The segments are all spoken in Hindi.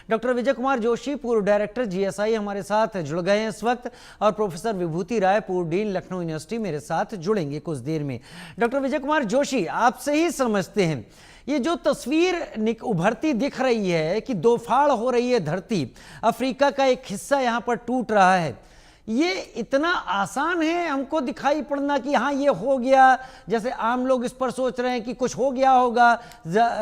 डॉक्टर विजय कुमार जोशी, पूर्व डायरेक्टर जीएसआई, हमारे साथ जुड़ गए हैं इस वक्त, और प्रोफेसर विभूति राय, पूर्व डीन लखनऊ यूनिवर्सिटी, मेरे साथ जुड़ेंगे कुछ देर में। डॉक्टर विजय कुमार जोशी, आपसे ही समझते हैं, ये जो तस्वीर उभरती दिख रही है कि दो फाड़ हो रही है धरती, अफ्रीका का एक हिस्सा यहाँ पर टूट रहा है, ये इतना आसान है हमको दिखाई पड़ना कि हाँ ये हो गया, जैसे आम लोग इस पर सोच रहे हैं कि कुछ हो गया होगा,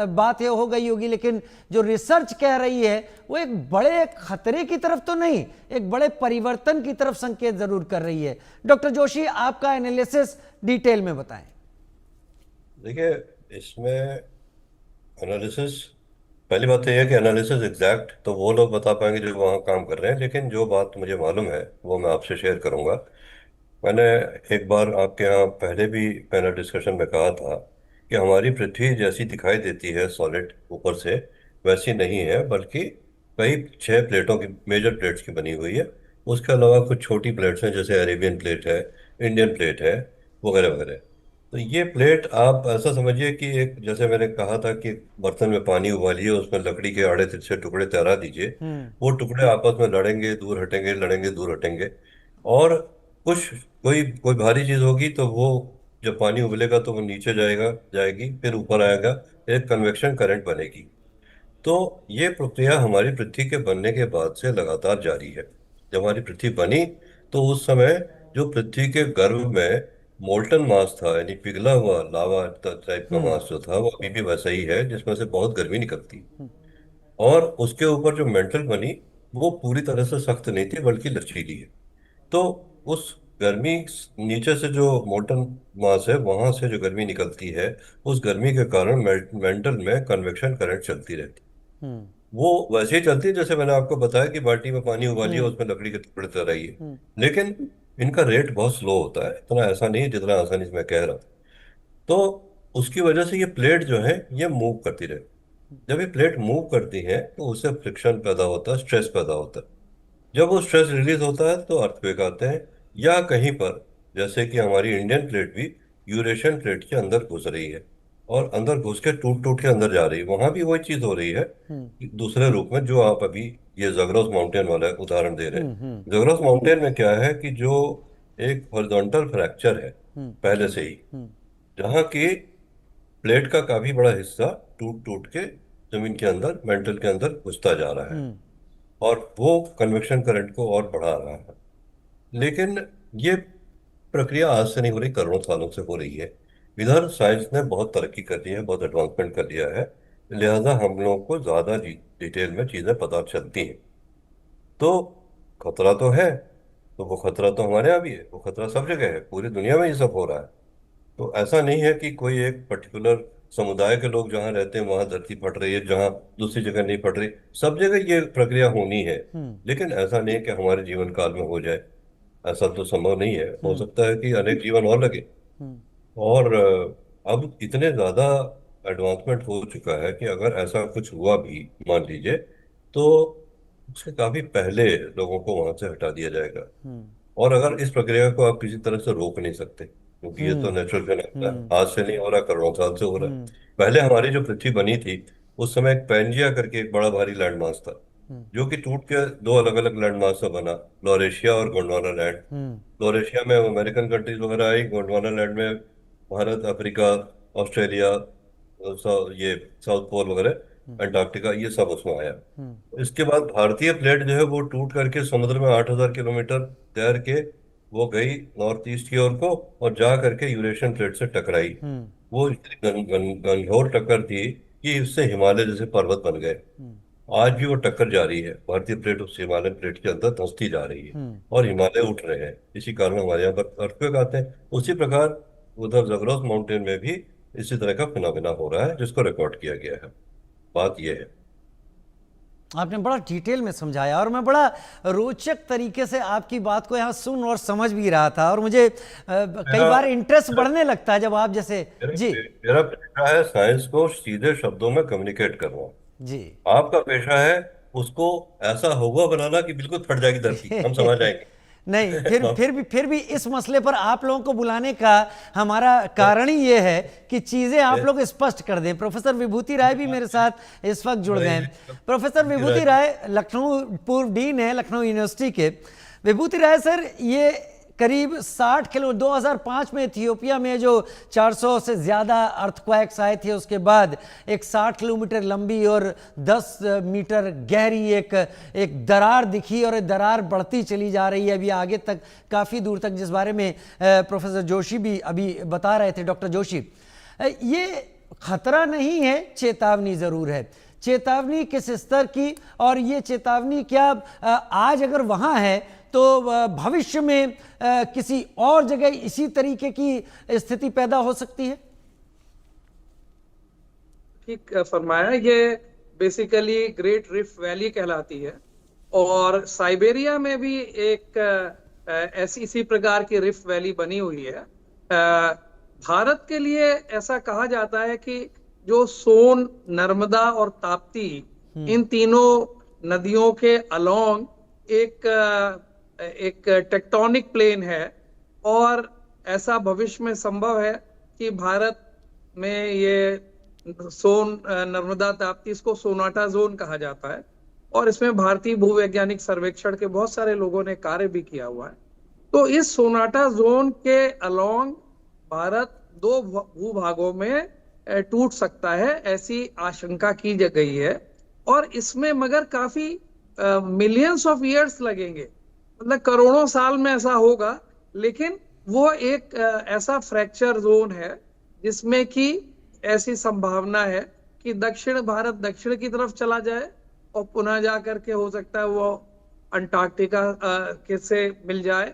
बात ये हो गई होगी, लेकिन जो रिसर्च कह रही है वो एक बड़े खतरे की तरफ तो नहीं, एक बड़े परिवर्तन की तरफ संकेत जरूर कर रही है। डॉक्टर जोशी, आपका एनालिसिस डिटेल में बताएं। देखिए, इसमें एनालिसिस, पहली बात तो यह है कि एनालिसिस एग्जैक्ट तो वो लोग बता पाएंगे जो वहाँ काम कर रहे हैं, लेकिन जो बात मुझे मालूम है वो मैं आपसे शेयर करूंगा। मैंने एक बार आपके यहाँ पहले भी पैनल डिस्कशन में कहा था कि हमारी पृथ्वी जैसी दिखाई देती है सॉलिड ऊपर से, वैसी नहीं है, बल्कि कई 6 प्लेटों की, मेजर प्लेट्स की बनी हुई है। उसके अलावा कुछ छोटी प्लेट्स हैं, जैसे अरेबियन प्लेट है, इंडियन प्लेट है, वगैरह वगैरह। तो ये प्लेट आप ऐसा समझिए कि एक, जैसे मैंने कहा था कि बर्तन में पानी उबालिए, उसमें लकड़ी के आड़े तिरछे टुकड़े तैरा दीजिए, वो टुकड़े आपस में लड़ेंगे, दूर हटेंगे, लड़ेंगे, दूर हटेंगे। और कुछ, कोई कोई भारी चीज होगी तो वो, जब पानी उबलेगा तो वो नीचे जाएगा, जाएगी, फिर ऊपर आएगा, एक कन्वेक्शन करंट बनेगी। तो ये प्रक्रिया हमारी पृथ्वी के बनने के बाद से लगातार जारी है। जब हमारी पृथ्वी बनी तो उस समय जो पृथ्वी के गर्भ में मोल्टन मास था, यानी पिघला हुआ लावा टाइप का हम्म। मास जो था, वो अभी भी वैसा ही है, जिसमें से बहुत गर्मी निकलती। और उसके ऊपर जो मेंटल बनी, वो पूरी तरह से सख्त नहीं थी, बल्कि लचीली है। तो उस गर्मी, नीचे से जो मोल्टन मास है वहां से जो गर्मी निकलती है, उस गर्मी के कारण मेंटल में कन्वेक्शन करंट चलती रहती। हम्म। वो वैसे ही चलती है जैसे मैंने आपको बताया कि बाल्टी में पानी उबालिए, हम्म। उसमें लकड़ी के टुकड़े तैराइए। हम्म। लेकिन इनका रेट बहुत स्लो होता है, इतना ऐसा नहीं है जितना आसानी से मैं कह रहा हूँ। तो उसकी वजह से ये प्लेट जो है ये मूव करती रहती। जब ये प्लेट मूव करती है तो उससे फ्रिक्शन पैदा होता है, स्ट्रेस पैदा होता है। जब वो स्ट्रेस रिलीज होता है तो अर्थक्वेक आते हैं, या कहीं पर, जैसे कि हमारी इंडियन प्लेट भी यूरेशियन प्लेट के अंदर घुस रही है, और अंदर घुस के टूट टूट के अंदर जा रही है, वहां भी वही चीज हो रही है हम्म। कि दूसरे रूप में, जो आप अभी ये जगरोस माउंटेन वाला उदाहरण दे रहे हैं। हम्म। जगरोस माउंटेन में क्या है कि जो एक हॉरिजॉन्टल फ्रैक्चर है हम्म। पहले से ही, हम्म। जहाँ की प्लेट का काफी बड़ा हिस्सा टूट टूट के जमीन के अंदर, मेंटल के अंदर घुसता जा रहा है, हम्म। और वो कन्वेक्शन करंट को और बढ़ा रहा है। लेकिन ये प्रक्रिया आज से नहीं हो रही, करोड़ों सालों से हो रही है। इधर साइंस ने बहुत तरक्की कर ली है, बहुत एडवांसमेंट कर लिया है, लिहाजा हम लोगों को ज्यादा डिटेल में चीजें पता चलती हैं। तो खतरा तो है, तो वो खतरा तो हमारे यहाँ भी है, वो खतरा सब जगह है, पूरी दुनिया में ये सब हो रहा है। तो ऐसा नहीं है कि कोई एक पर्टिकुलर समुदाय के लोग जहाँ रहते हैं वहां धरती फट रही है, जहाँ दूसरी जगह नहीं फट रही। सब जगह ये प्रक्रिया होनी है, हम्म। लेकिन ऐसा नहीं है कि हमारे जीवन काल में हो जाए। ऐसा तो संभव नहीं है, हो हम्म। सकता है कि अनेक जीवन और लगे। हम्म। और अब इतने ज्यादा एडवांसमेंट हो चुका है कि अगर ऐसा कुछ हुआ भी, मान लीजिए, तो उसके काफी पहले लोगों को वहां से हटा दिया जाएगा। हम्म। और अगर इस प्रक्रिया को आप किसी तरह से रोक नहीं सकते, क्योंकि ये तो हम्म। नेचुरल फिनोमेना हम्म। है, आज से नहीं हो रहा, करोड़ों साल से हो रहा है। हम्म। पहले हमारी जो पृथ्वी बनी थी, उस समय एक पैंजिया करके एक बड़ा भारी लैंड मास था, हम्म। जो कि टूट के दो अलग अलग लैंड मास से बना, लॉरेशिया और गोंडवाना लैंड। हम्म। लॉरेशिया में अमेरिकन कंट्रीज वगैरह आई, गोंडवाना लैंड में भारत, अफ्रीका, ऑस्ट्रेलिया, ये साउथ पोल वगैरह, अंटार्कटिका, ये सब उसमें आया। हम्म। इसके बाद भारतीय प्लेट जो है वो टूट करके समुद्र में 8,000 किलोमीटर तैर के वो गई नॉर्थ ईस्ट की ओर को, और जा करके यूरेशियन प्लेट से टकराई। हम्म। वो इतनी घनघोर टक्कर थी कि इससे हिमालय जैसे पर्वत बन गए। हम्म। आज भी वो टक्कर जारी है, भारतीय प्लेट उस हिमालयन प्लेट के अंदर धंसती जा रही है, हम्म। और हिमालय उठ रहे हैं। इसी कारण हमारे यहाँ पर अर्थक्वेक आते हैं। उसी प्रकार उधर जगरोस माउंटेन में भी इसी तरह का फिनोमेना हो रहा है, जिसको रिकॉर्ड किया गया है। बात यह है। आपने बड़ा डिटेल में समझाया, और मैं बड़ा रोचक तरीके से आपकी बात को यहाँ सुन और समझ भी रहा था, और मुझे कई मेरा बार इंटरेस्ट बढ़ने लगता है जब आप जैसे। मेरा जी। मेरा पेशा है साइंस को सीधे शब्दों में कम्युनिकेट करना। जी। आपका पेशा है उसको ऐसा हुआ बनाना कि बिल्कुल फट जाएगी धरती, हम समझ जाएंगे। नहीं, फिर भी इस मसले पर आप लोगों को बुलाने का हमारा कारण ही ये है कि चीजें आप लोग स्पष्ट कर दें। प्रोफेसर विभूति राय भी मेरे साथ इस वक्त जुड़ गए हैं। प्रोफेसर विभूति राय लखनऊ पूर्व डीन है लखनऊ यूनिवर्सिटी के। विभूति राय सर, ये करीब 60 किलो 2005 में इथियोपिया में जो 400 से ज़्यादा अर्थक्वेक्स आए थे, उसके बाद एक 60 किलोमीटर लंबी और 10 मीटर गहरी एक दरार दिखी, और दरार बढ़ती चली जा रही है अभी आगे तक, काफ़ी दूर तक, जिस बारे में प्रोफेसर जोशी भी अभी बता रहे थे, डॉक्टर जोशी। ये खतरा नहीं है, चेतावनी ज़रूर है। चेतावनी किस स्तर की, और ये चेतावनी क्या आज अगर वहाँ है तो भविष्य में किसी और जगह इसी तरीके की स्थिति पैदा हो सकती है? ठीक फरमाया। ये बेसिकली ग्रेट रिफ्ट वैली कहलाती है, और साइबेरिया में भी एक ऐसी इसी प्रकार की रिफ्ट वैली बनी हुई है। भारत के लिए ऐसा कहा जाता है कि जो सोन, नर्मदा और ताप्ती, इन तीनों नदियों के अलोंग एक टेक्टोनिक प्लेन है, और ऐसा भविष्य में संभव है कि भारत में ये सोन, नर्मदा, ताप्ती, इसको सोनाटा जोन कहा जाता है, और इसमें भारतीय भूवैज्ञानिक सर्वेक्षण के बहुत सारे लोगों ने कार्य भी किया हुआ है। तो इस सोनाटा जोन के अलोंग भारत 2 भूभागों में टूट सकता है, ऐसी आशंका की गई है। और इसमें मगर काफी मिलियंस ऑफ ईयर्स लगेंगे, मतलब करोड़ों साल में ऐसा होगा, लेकिन वो एक ऐसा फ्रैक्चर जोन है जिसमें कि ऐसी संभावना है कि दक्षिण भारत दक्षिण की तरफ चला जाए, और पुनः जा करके हो सकता है वो अंटार्कटिका के से मिल जाए,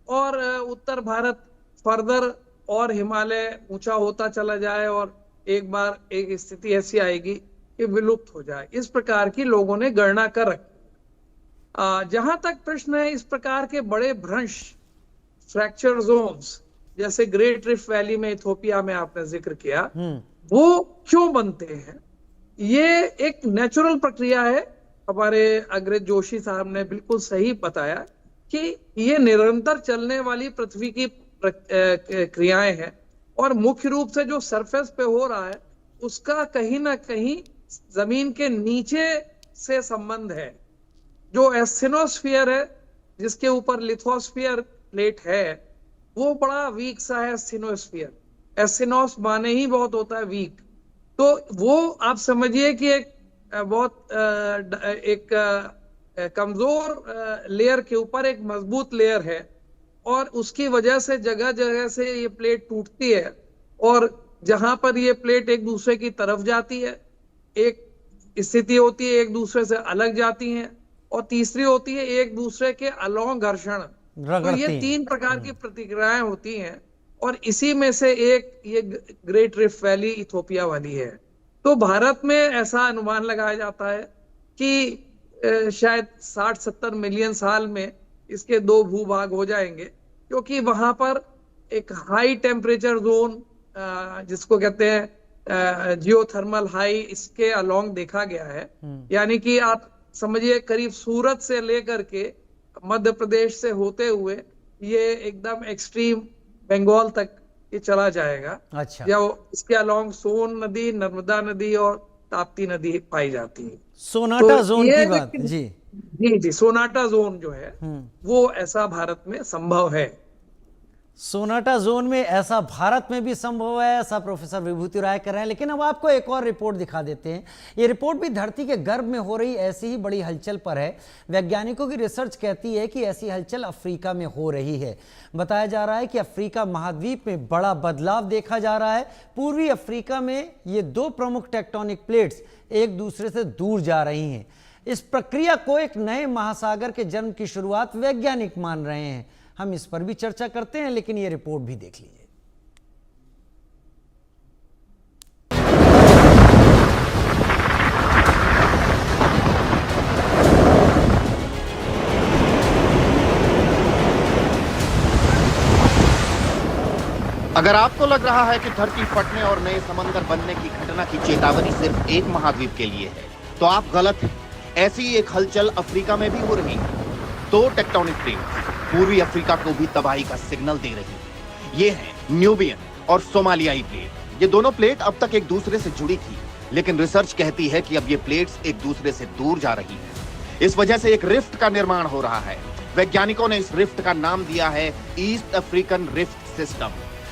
और उत्तर भारत फर्दर और हिमालय ऊंचा होता चला जाए, और एक बार एक स्थिति ऐसी आएगी कि विलुप्त हो जाए। इस प्रकार की लोगों ने गणना कर रखी। जहां तक प्रश्न है इस प्रकार के बड़े भ्रंश फ्रैक्चर जोन्स, जैसे ग्रेट रिफ्ट वैली में इथियोपिया में आपने जिक्र किया, वो क्यों बनते हैं? ये एक नेचुरल प्रक्रिया है। हमारे अग्रज जोशी साहब ने बिल्कुल सही बताया कि ये निरंतर चलने वाली पृथ्वी की क्रियाएं हैं, और मुख्य रूप से जो सरफेस पे हो रहा है उसका कहीं ना कहीं जमीन के नीचे से संबंध है। जो एस्थिनोस्फीयर है, जिसके ऊपर लिथोस्फीयर प्लेट है, वो बड़ा वीक सा है एस्थिनोस्फीयर। एस्थिनोस माने ही बहुत होता है वीक, तो वो आप समझिए कि एक बहुत कमजोर लेयर के ऊपर एक मजबूत लेयर है, और उसकी वजह से जगह जगह से ये प्लेट टूटती है, और जहां पर ये प्लेट एक दूसरे की तरफ जाती है, एक स्थिति होती है एक दूसरे से अलग जाती हैं, और तीसरी होती है एक दूसरे के अलोंग घर्षण। तो ये 3 प्रकार की प्रतिक्रियाएं होती हैं, और इसी में से एक ये ग्रेट रिफ्ट वैली इथियोपिया वाली है। तो भारत में ऐसा अनुमान लगाया जाता है कि शायद 60-70 मिलियन साल में इसके 2 भूभाग हो जाएंगे, क्योंकि वहां पर एक हाई टेम्परेचर जोन, जिसको कहते हैं जियोथर्मल हाई, इसके अलोंग देखा गया है। यानी कि आप समझिए करीब सूरत से लेकर के मध्य प्रदेश से होते हुए ये एकदम एक्सट्रीम बंगाल तक ये चला जाएगा। अच्छा। या इसके अलोंग सोन नदी, नर्मदा नदी और ताप्ती नदी पाई जाती है। सोनाटा तो जोन की बात, जी सोनाटा जोन जो है वो ऐसा भारत में संभव है। सोनाटा जोन में ऐसा भारत में भी संभव है, ऐसा प्रोफेसर विभूति राय कर रहे हैं। लेकिन अब आपको एक और रिपोर्ट दिखा देते हैं। ये रिपोर्ट भी धरती के गर्भ में हो रही ऐसी ही बड़ी हलचल पर है। वैज्ञानिकों की रिसर्च कहती है कि ऐसी हलचल अफ्रीका में हो रही है। बताया जा रहा है कि अफ्रीका महाद्वीप में बड़ा बदलाव देखा जा रहा है। पूर्वी अफ्रीका में ये 2 प्रमुख टेक्टोनिक प्लेट्स एक दूसरे से दूर जा रही हैं। इस प्रक्रिया को एक नए महासागर के जन्म की शुरुआत वैज्ञानिक मान रहे हैं। हम इस पर भी चर्चा करते हैं, लेकिन ये रिपोर्ट भी देख लीजिए। अगर आपको लग रहा है कि धरती फटने और नए समंदर बनने की घटना की चेतावनी सिर्फ एक महाद्वीप के लिए है, तो आप गलत हैं। ऐसी एक हलचल अफ्रीका में भी हो रही है। 2 टेक्टोनिक प्लेट्स पूर्वी अफ्रीका को भी तबाही का सिग्नल दे रही है। ये है न्यूबियन और सोमालियाई प्लेट। ये दोनों प्लेट अब तक एक दूसरे से जुड़ी थी, लेकिन रिसर्च कहती है कि अब ये प्लेट्स एक दूसरे से दूर जा रही हैं। इस वजह से एक रिफ्ट का निर्माण हो रहा है। वैज्ञानिकों ने इस रिफ्ट का नाम दिया है ईस्ट अफ्रीकन रिफ्ट सिस्टम।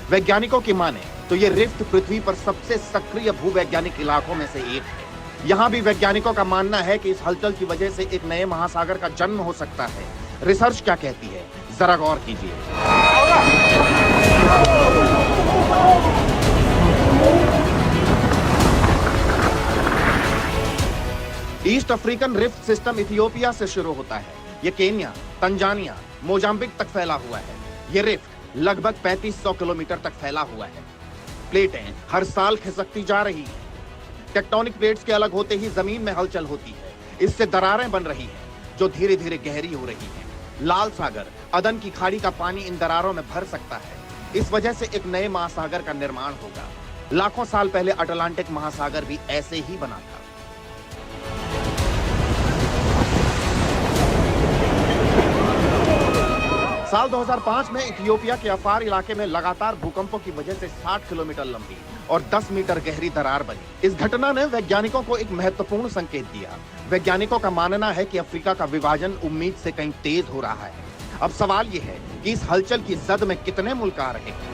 वैज्ञानिकों की माने तो ये रिफ्ट पृथ्वी पर सबसे सक्रिय भूवैज्ञानिक इलाकों में से एक है। यहाँ भी वैज्ञानिकों का मानना है कि इस हलचल की वजह से एक नए महासागर का जन्म हो सकता है। रिसर्च क्या कहती है, जरा गौर कीजिए। East African rift system Ethiopia से शुरू होता है। ये केन्या, तंजानिया, मोजाम्बिक तक फैला हुआ है। ये रिफ्ट लगभग 3500 किलोमीटर तक फैला हुआ है। प्लेटें हर साल खिसकती जा रही हैं। टेक्टोनिक प्लेट्स के अलग होते ही जमीन में हलचल होती है। इससे दरारें बन रही हैं, जो धीरे धीरे गहरी हो रही हैं। लाल सागर, अदन की खाड़ी का पानी इन दरारों में भर सकता है। इस वजह से एक नए महासागर का निर्माण होगा। लाखों साल पहले अटलांटिक महासागर भी ऐसे ही बना था। साल 2005 में इथियोपिया के अफार इलाके में लगातार भूकंपों की वजह से 60 किलोमीटर लंबी और 10 मीटर गहरी दरार बनी। इस घटना ने वैज्ञानिकों को एक महत्वपूर्ण संकेत दिया। वैज्ञानिकों का मानना है कि अफ्रीका का विभाजन उम्मीद से कहीं तेज हो रहा है। अब सवाल यह है कि इस हलचल की जद में कितने मुल्क आ रहे हैं।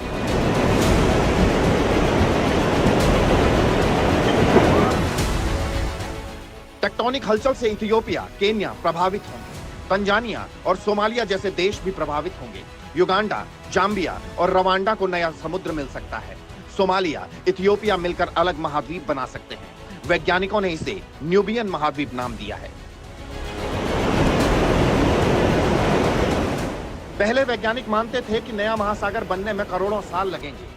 टेक्टोनिक हलचल से इथियोपिया, केन्या प्रभावित होंगे। तंजानिया और सोमालिया जैसे देश भी प्रभावित होंगे। युगांडा, जाम्बिया और रवांडा को नया समुद्र मिल सकता है। सोमालिया, इथियोपिया मिलकर अलग महाद्वीप बना सकते हैं। वैज्ञानिकों ने इसे न्यूबियन महाद्वीप नाम दिया है। पहले वैज्ञानिक मानते थे कि नया महासागर बनने में करोड़ों साल लगेंगे,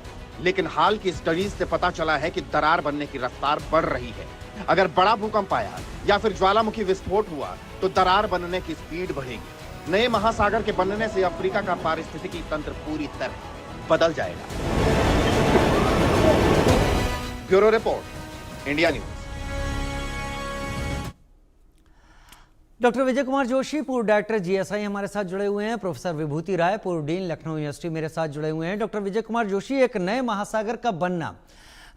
लेकिन हाल की स्टडीज से पता चला है कि दरार बनने की रफ्तार बढ़ रही है। अगर बड़ा भूकंप आया या फिर ज्वालामुखी विस्फोट हुआ तो दरार बनने की स्पीड बढ़ेगी। नए महासागर के बनने से अफ्रीका का पारिस्थितिकी तंत्र पूरी तरह बदल जाएगा। Bureau report, India news. Doctor Vijay Kumar Joshi, पूर्व डायरेक्टर जीएसआई हमारे साथ जुड़े हुए हैं। प्रोफेसर विभूति राय, पूर्व डीन लखनऊ यूनिवर्सिटी मेरे साथ जुड़े हुए हैं। डॉक्टर विजय कुमार जोशी, एक नए महासागर का बनना,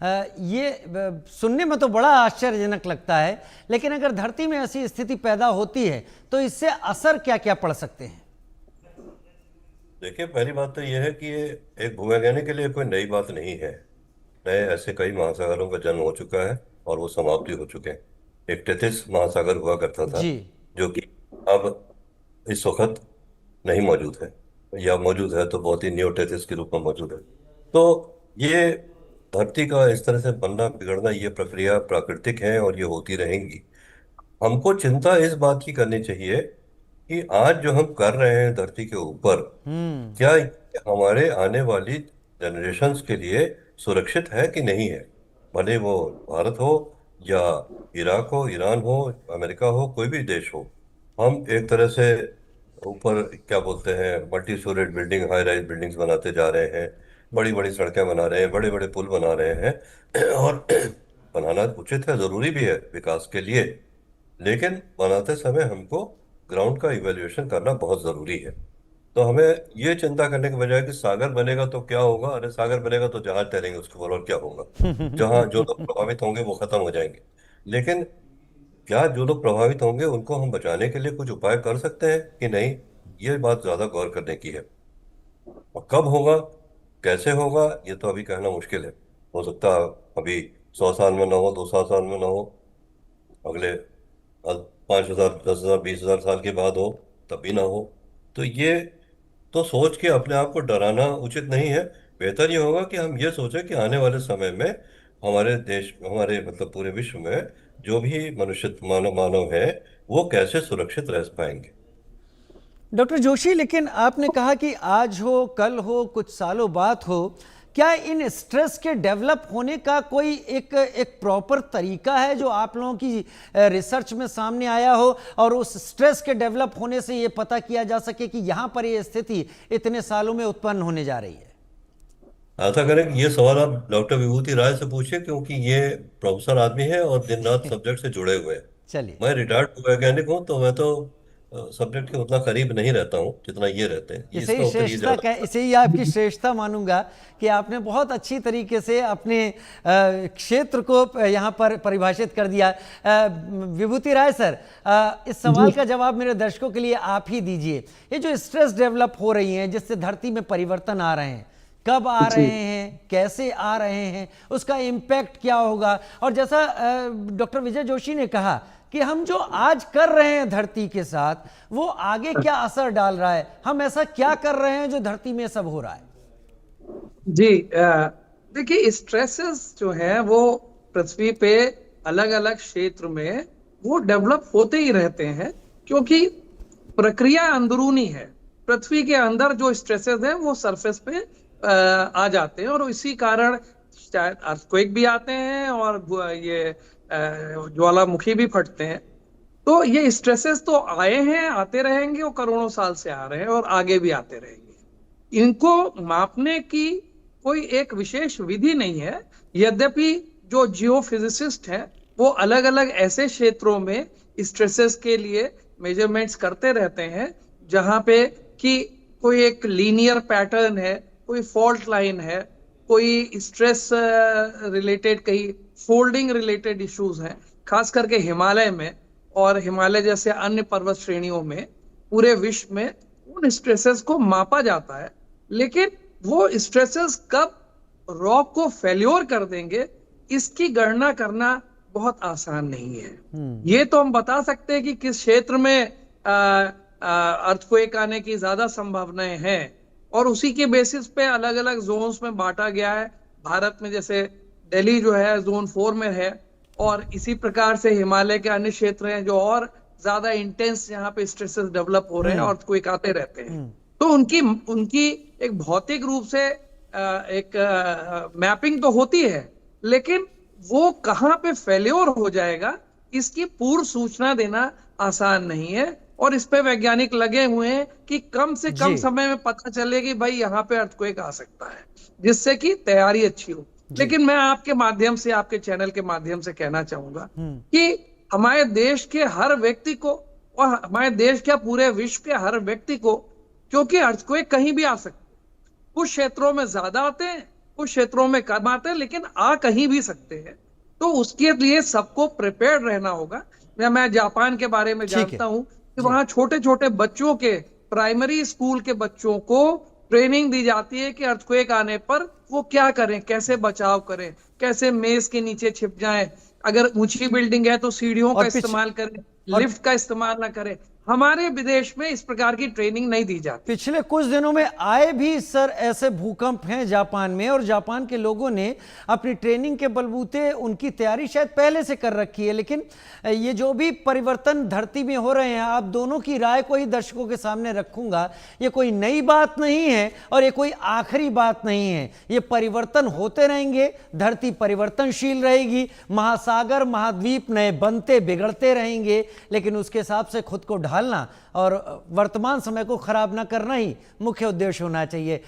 ये सुनने में तो बड़ा आश्चर्यजनक लगता है, लेकिन अगर धरती में ऐसी स्थिति पैदा होती है तो इससे असर क्या क्या पड़ सकते हैं? देखिए, पहली बात तो यह है कि ये एक भूवैज्ञानिक के लिए कोई नई बात नहीं है। नए ऐसे कई महासागरों का जन्म हो चुका है और वो समाप्ति हो चुके हैं। एक टेथिस महासागर हुआ करता था, जो कि अब इस वक्त नहीं मौजूद है, या मौजूद है तो बहुत ही न्यू टेथिस के रूप में मौजूद है। तो ये धरती का इस तरह से बनना बिगड़ना, ये प्रक्रिया प्राकृतिक है और ये होती रहेंगी। हमको चिंता इस बात की करनी चाहिए कि आज जो हम कर रहे हैं धरती के ऊपर, क्या हमारे आने वाली जनरेशन्स के लिए सुरक्षित है कि नहीं है। भले वो भारत हो या इराक हो, ईरान हो, अमेरिका हो, कोई भी देश हो, हम एक तरह से ऊपर क्या बोलते हैं multi storeyed building, high rise buildings बनाते जा रहे हैं, बड़ी बड़ी सड़कें बना रहे हैं, बड़े बड़े पुल बना रहे हैं और बनाना उचित है, ज़रूरी भी है विकास के लिए, लेकिन बनाते समय हमको ग्राउंड का इवैल्यूएशन करना बहुत ज़रूरी है। तो हमें ये चिंता करने के बजाय कि सागर बनेगा तो क्या होगा, अरे सागर बनेगा तो जहाज तैरेंगे उसके ऊपर और क्या होगा। जहाँ जो लोग प्रभावित होंगे वो खत्म हो जाएंगे, लेकिन क्या जो लोग प्रभावित होंगे उनको हम बचाने के लिए कुछ उपाय कर सकते हैं कि नहीं, ये बात ज़्यादा गौर करने की है। और कब होगा, कैसे होगा, ये तो अभी कहना मुश्किल है। हो सकता है अभी 100 साल में ना हो, 200 साल में ना हो, अगले 5,000, 10,000, 20,000 साल के बाद हो, तब भी ना हो। तो ये तो सोच के अपने आप को डराना उचित नहीं है। बेहतर ये होगा कि हम ये सोचें कि आने वाले समय में हमारे देश, हमारे मतलब पूरे विश्व में जो भी मनुष्य मानव है वो कैसे सुरक्षित रह पाएंगे। डॉक्टर जोशी, लेकिन आपने कहा कि आज हो, कल हो, कुछ सालों बाद हो, क्या इन स्ट्रेस के डेवलप होने का कोई एक प्रॉपर तरीका है जो आप लोगों की रिसर्च में सामने आया हो और उस स्ट्रेस के डेवलप होने से ये पता किया जा सके कि यहाँ पर ये स्थिति इतने सालों में उत्पन्न होने जा रही है? ऐसा करें कि ये सवाल आप डॉक्टर विभूति राय से पूछिए, क्योंकि ये प्रोफेसर आदमी है और दिन रात सब्जेक्ट से जुड़े हुए हैं। चलिए। मैं रिटायर्ड वैज्ञानिक हूँ, तो मैं तो सब्जेक्ट के उतना करीब नहीं रहता हूँ जितना ये रहते हैं। इसे ही इसका उत्तर ये श्रेष्ठता ज्यादा। इसे ही आपकी श्रेष्ठता मानूंगा कि आपने बहुत अच्छी तरीके से अपने क्षेत्र को यहाँ पर परिभाषित कर दिया। विभूति राय सर, इस सवाल का जवाब मेरे दर्शकों के लिए आप ही दीजिए। ये जो स्ट्रेस डेवलप हो रही हैं, जिससे धरती में परिवर्तन आ रहे हैं, कब आ रहे हैं, कैसे आ रहे हैं, उसका इम्पैक्ट क्या होगा, और जैसा डॉक्टर विजय जोशी ने कहा कि हम जो आज कर रहे हैं धरती के साथ, वो आगे क्या असर डाल रहा है, हम ऐसा क्या कर रहे हैं जो धरती में सब हो रहा है। जी, देखिए, स्ट्रेसेस जो है वो पृथ्वी पे अलग अलग क्षेत्र में वो डेवलप होते ही रहते हैं, क्योंकि प्रक्रिया अंदरूनी है। पृथ्वी के अंदर जो स्ट्रेसेस है वो सरफेस पे आ जाते हैं, और इसी कारण शायद अर्थक्वेक भी आते हैं और ये ज्वालामुखी भी फटते हैं। तो ये स्ट्रेसेस तो आए हैं, आते रहेंगे, और करोड़ों साल से आ रहे हैं और आगे भी आते रहेंगे। इनको मापने की कोई एक विशेष विधि नहीं है, यद्यपि जो जियोफिजिसिस्ट हैं वो अलग अलग ऐसे क्षेत्रों में स्ट्रेसेस के लिए मेजरमेंट्स करते रहते हैं जहां पे कि कोई एक लीनियर पैटर्न है, कोई फॉल्ट लाइन है, कोई स्ट्रेस रिलेटेड, कई फोल्डिंग रिलेटेड इश्यूज हैं, खास करके हिमालय में और हिमालय जैसे अन्य पर्वत श्रेणियों में पूरे विश्व में उन स्ट्रेसेस को मापा जाता है। लेकिन वो स्ट्रेसेस कब रॉक को फेल्योर कर देंगे, इसकी गणना करना बहुत आसान नहीं है। ये तो हम बता सकते हैं कि किस क्षेत्र में अर्थक्वेक आने की ज्यादा संभावनाएं हैं, और उसी के बेसिस पे अलग अलग जोन्स में बांटा गया है। भारत में जैसे दिल्ली जो है जोन 4 में है, और इसी प्रकार से हिमालय के अन्य क्षेत्र हैं जो और ज्यादा इंटेंस, यहाँ पे स्ट्रेसेस डेवलप हो रहे हैं और अर्थक्वेक आते रहते हैं। तो उनकी एक भौतिक रूप से एक मैपिंग तो होती है, लेकिन वो कहाँ पे फेल्योर हो जाएगा इसकी पूर्व सूचना देना आसान नहीं है, और इस पे वैज्ञानिक लगे हुए हैं कि कम से कम समय में पता चले कि भाई यहाँ पे अर्थक्वेक आ सकता है, जिससे कि तैयारी अच्छी हो। लेकिन मैं आपके माध्यम से, आपके चैनल के माध्यम से कहना चाहूंगा कि हमारे देश के हर व्यक्ति को, और हमारे देश के पूरे विश्व के हर व्यक्ति को, क्योंकि अर्थक्वेक कहीं भी आ सकते हैं, कुछ क्षेत्रों में ज्यादा आते हैं, कुछ क्षेत्रों में कम आते हैं, लेकिन आ कहीं भी सकते हैं। तो उसके लिए सबको प्रिपेयर्ड रहना होगा। मैं जापान के बारे में जानता हूं कि वहां छोटे छोटे बच्चों के, प्राइमरी स्कूल के बच्चों को ट्रेनिंग दी जाती है कि अर्थक्वेक आने पर वो क्या करें, कैसे बचाव करें, कैसे मेज के नीचे छिप जाएं, अगर ऊंची बिल्डिंग है तो सीढ़ियों का इस्तेमाल करें, लिफ्ट का इस्तेमाल ना करें। हमारे विदेश में इस प्रकार की ट्रेनिंग नहीं दी जाती। पिछले कुछ दिनों में आए भी सर ऐसे भूकंप हैं जापान में, और जापान के लोगों ने अपनी ट्रेनिंग के बलबूते उनकी तैयारी शायद पहले से कर रखी है। लेकिन ये जो भी परिवर्तन धरती में हो रहे हैं, आप दोनों की राय को ही दर्शकों के सामने रखूंगा। ये कोई नई बात नहीं है और ये कोई आखिरी बात नहीं है। ये परिवर्तन होते रहेंगे, धरती परिवर्तनशील रहेगी, महासागर महाद्वीप नए बनते बिगड़ते रहेंगे, लेकिन उसके हिसाब से खुद को ढालना और वर्तमान समय को खराब ना करना ही मुख्य उद्देश्य होना चाहिए।